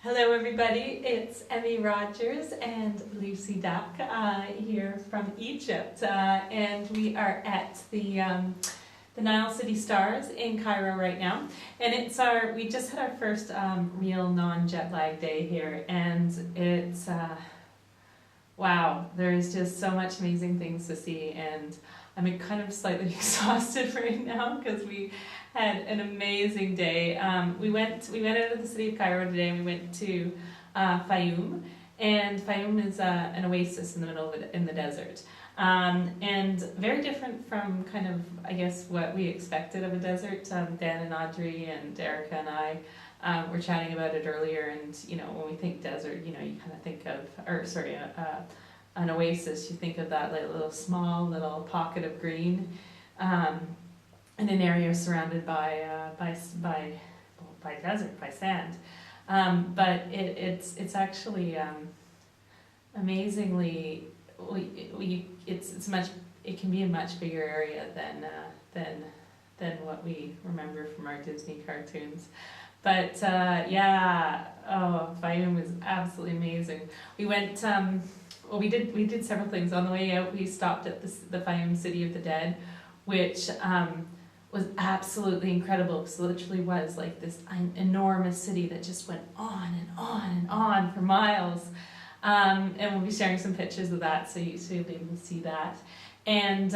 Hello everybody, it's Emmy Rogers and Lucy Duck here from Egypt, and we are at the Nile City Stars in Cairo right now, and we just had our first real non-jet lag day here, and it's wow, there's just so much amazing things to see, and I'm kind of slightly exhausted right now because we had an amazing day. We went out of the city of Cairo today, and we went to Fayoum, and Fayoum is an oasis in the middle of in the desert, and very different from kind of, I guess, what we expected of a desert. Dan and Audrey and Erica and I were chatting about it earlier, and when we think desert, you kind of think of, an oasis, you think of that like small little pocket of green. In an area surrounded by desert, by sand, but it's actually amazingly it can be a much bigger area than what we remember from our Disney cartoons. But Fayoum was absolutely amazing. We went. We did several things on the way out. We stopped at the Fayoum City of the Dead, which was absolutely incredible, because it literally was like this enormous city that just went on and on and on for miles. And we'll be sharing some pictures of that, so you'll be able to see that. And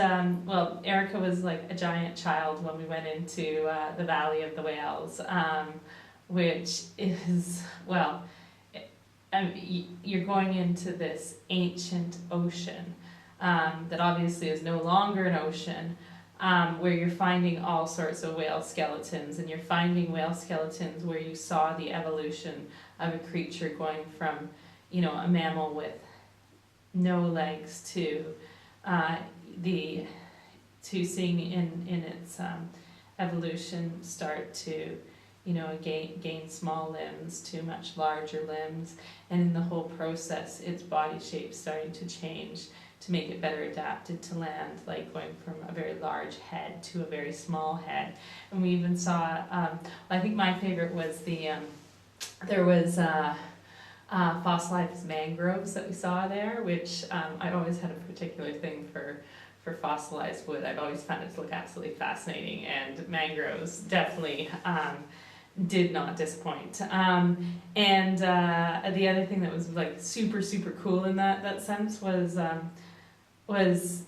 Erica was like a giant child when we went into the Valley of the Whales, which is, you're going into this ancient ocean that obviously is no longer an ocean, where you're finding all sorts of whale skeletons, and you're finding whale skeletons where you saw the evolution of a creature going from, a mammal with no legs to seeing in its evolution start to gain small limbs to much larger limbs, and in the whole process its body shape starting to change to make it better adapted to land, like going from a very large head to a very small head. And we even saw, I think my favorite was there was fossilized mangroves that we saw there, which I've always had a particular thing for fossilized wood. I've always found it to look absolutely fascinating, and mangroves definitely did not disappoint. And the other thing that was like super cool in that sense was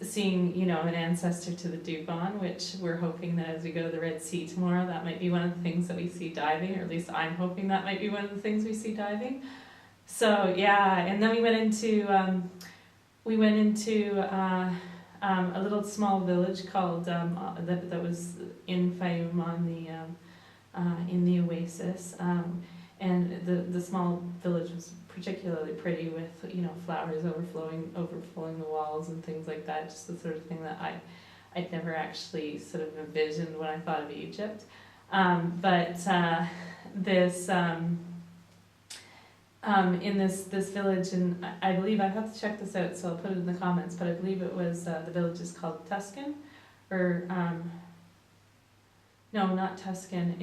seeing an ancestor to the dugong, which we're hoping that as we go to the Red Sea tomorrow, that might be one of the things that we see diving, or at least I'm hoping that might be one of the things we see diving. So yeah, and then we went into a little small village called that was in Fayoum in the oasis, and the small village was particularly pretty, with flowers overflowing the walls and things like that. Just the sort of thing that I'd never actually sort of envisioned when I thought of Egypt. In this village, and I believe I have to check this out, so I'll put it in the comments. But I believe it was the village is called Tuscan, or no, not Tuscan.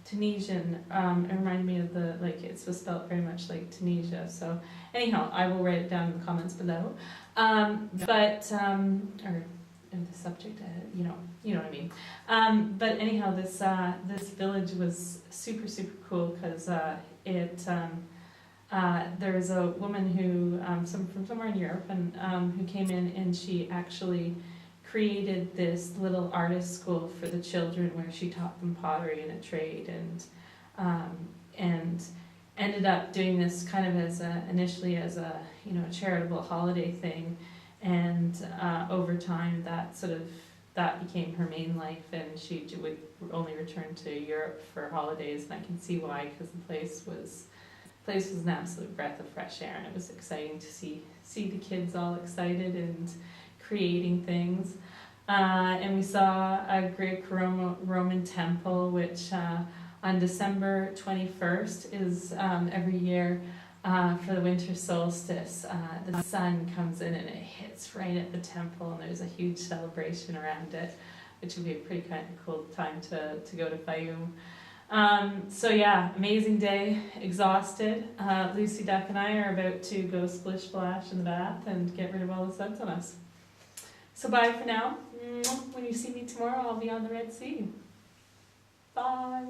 Tunisian. It reminded me of it was spelled very much like Tunisia. So anyhow, I will write it down in the comments below. Or in the subject, you know what I mean. But anyhow, this village was super cool, because there was a woman who from somewhere in Europe, and who came in, and she actually created this little artist school for the children, where she taught them pottery and a trade, and ended up doing this kind of initially as a charitable holiday thing, and over time that became her main life, and she would only return to Europe for holidays, and I can see why, because the place was an absolute breath of fresh air, and it was exciting to see the kids all excited and creating things. And we saw a Greco Roman Temple, which on December 21st is every year for the Winter Solstice. The sun comes in and it hits right at the temple, and there's a huge celebration around it, which would be a pretty kind of cool time to go to Fayoum. So yeah, amazing day, exhausted. Lucy Duck and I are about to go splish splash in the bath and get rid of all the suds on us. So bye for now. When you see me tomorrow, I'll be on the Red Sea. Bye.